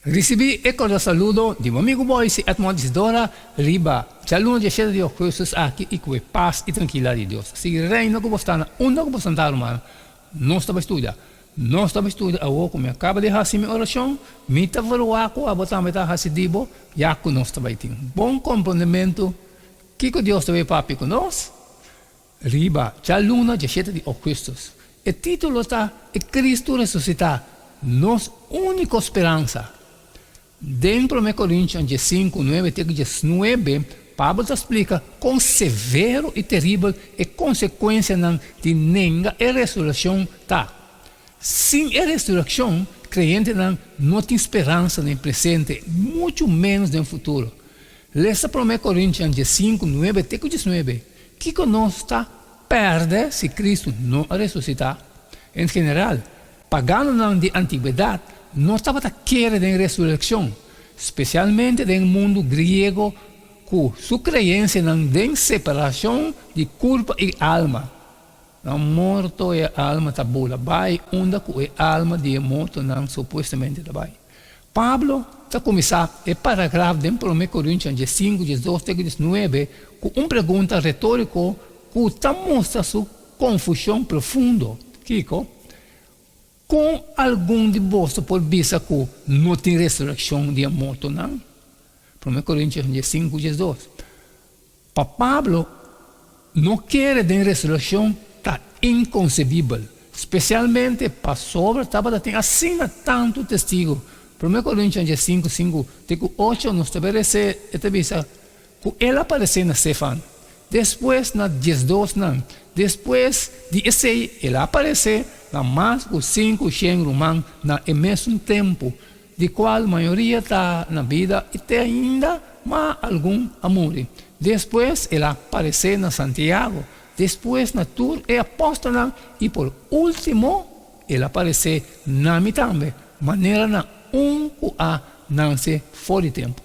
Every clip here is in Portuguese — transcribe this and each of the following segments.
Recibí eco de saludo de mi amigo Boyce, Edmond Isidora, Riba, Chaluno de Cheiro de Dios, Jesús aquí y con paz y tranquilidad de Dios. Si reino que você onde que você está, hermano, não estava estudando. Não estava estudando, agora como acaba de fazer minha oração, me estava verwako, a botar me estava fazendo, já que não estava aí. Bom compreendimento, que Deus estava papi conosco. Riba, Chaluno de Cheiro de Cristo. O título está, é Cristo ressuscitar, nossa única esperança. Dentro de 1 Coríntios 5, 9, 19, Pablo explica quão severo e terrível é a consequência de negar a ressurreição. Sem a ressurreição, crente não tem esperança no presente, muito menos no futuro. Leia para 1 Coríntios 5, 9, 19, que nós perde se Cristo não ressuscitar. Em geral, pagando de antiguidade, não estava querendo em ressurreição, especialmente no mundo grego, com sua crença em separação de corpo e alma. Não morto e alma tabula, vai onde a alma de morto não supostamente vai. Pablo está começando o parágrafo de 1 Coríntios 5, 18, 19, com uma pergunta retórica que mostra sua confusão profunda. Kiko? Com algum de vós por vista que não tem ressurreição de morto, não? 1 Coríntios 5, 18. Para Pablo, não quer de ressurreição está inconcebível, especialmente para sobre estava tem assim tanto testigo. 1 Coríntios 5, 5, 8 nos estabelece esta vista que ele apareceu na Stefan. Depois na 12 não. Depois de esse ele aparece na mais de 500 romanos no mesmo tempo, de qual a maioria está na vida e tem ainda mais algum amor. Depois ele aparece na Santiago, depois na Tour e Apóstolo e por último ele aparece na mim também, maneira na que nasce fora de tempo.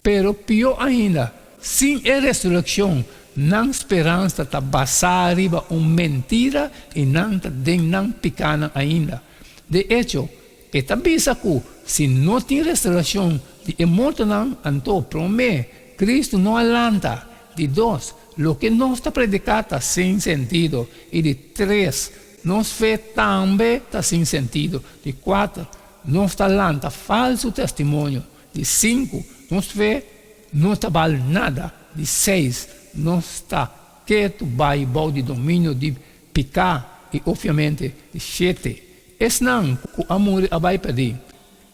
Pero pior ainda, sem a ressurreição, não esperança está basada em uma mentira e não pequena ainda. De hecho, esta visa que se não tem restauração de morto não, então promete, Cristo não alanta. De dois, o que não está predicado está sem sentido. E de três, nossa fé também está sem sentido. De quatro, não está alanta falso testemunho. De cinco, nossa fé não está vale nada. De seis, não está quieto, vai de domínio de picar e, obviamente, de sete. Esse não, o amor vai perder.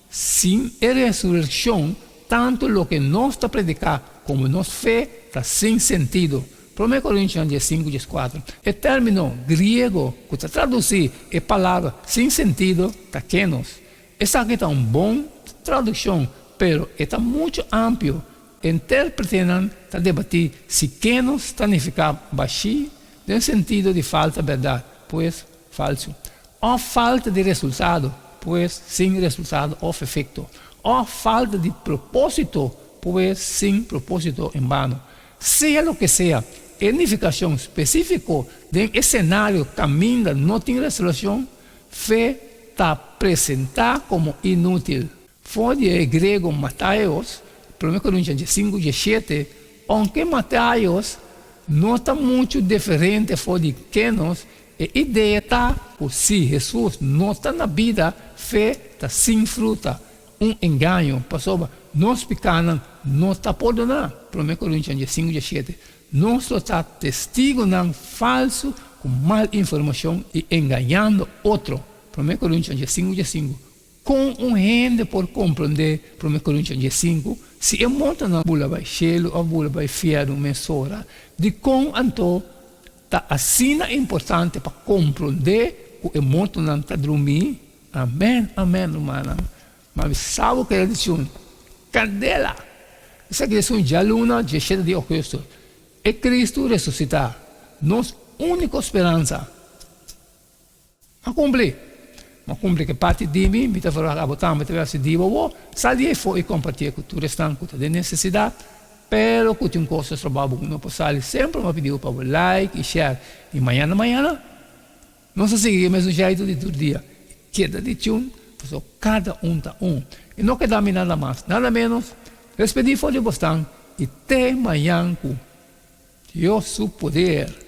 Sem a ressurreição, tanto o que nós está predicando como nossa fé está sem sentido. 1 Coríntios 5, 14. O término grego que está traduzido a palavra sem sentido está quenos. Essa aqui está uma boa tradução, mas está muito amplo. Interpretando, está debatir se quenos significa baixo, no sentido de falta de verdade, pois falso. Ou falta de resultado, pois sem resultado ou efeito. Ou falta de propósito, pois sem propósito em vano. Seja o que seja, a unificação específica de cenário caminho não tem resolução, fé está apresentada como inútil. Fora de grego Mateus, 1 Coríntios 5, 17, aunque Mateus não está muito diferente fora de Quenos, a ideia está que se Jesus não está na vida, fé está sem fruta, engano, pessoa, nós pecados não está por nada. 1 Coríntios 5, 17, nós está testigo não falso, com mal informação e enganando outro. 1 Coríntios 5, 5. Com gente por compreender 1 Coríntios 5, se é muito na bula vai cheio ou bula vai fiado mesora, de com então está assim importante para compreender o muito não está dormir. Amém, amém, irmã. Mas sabe que é lição? Candela. Essa lição de aluna de cheio de Cristo. É Cristo ressuscitar. Nossa única esperança. A cumprir. Mas cumprir que parte de mim, me está falando, a botar, me está falando, sair fora e compartilhar com o restante que tem necessidade, pero que tem um custo de trabalho, não pode sair sempre, me pediu para like e share. E amanhã, não se siga o mesmo jeito de todo dia. Queda de tchum, So, cada está E não queda-me nada mais, nada menos. Les pedí por de bostan e te mayanku. Dios su poder.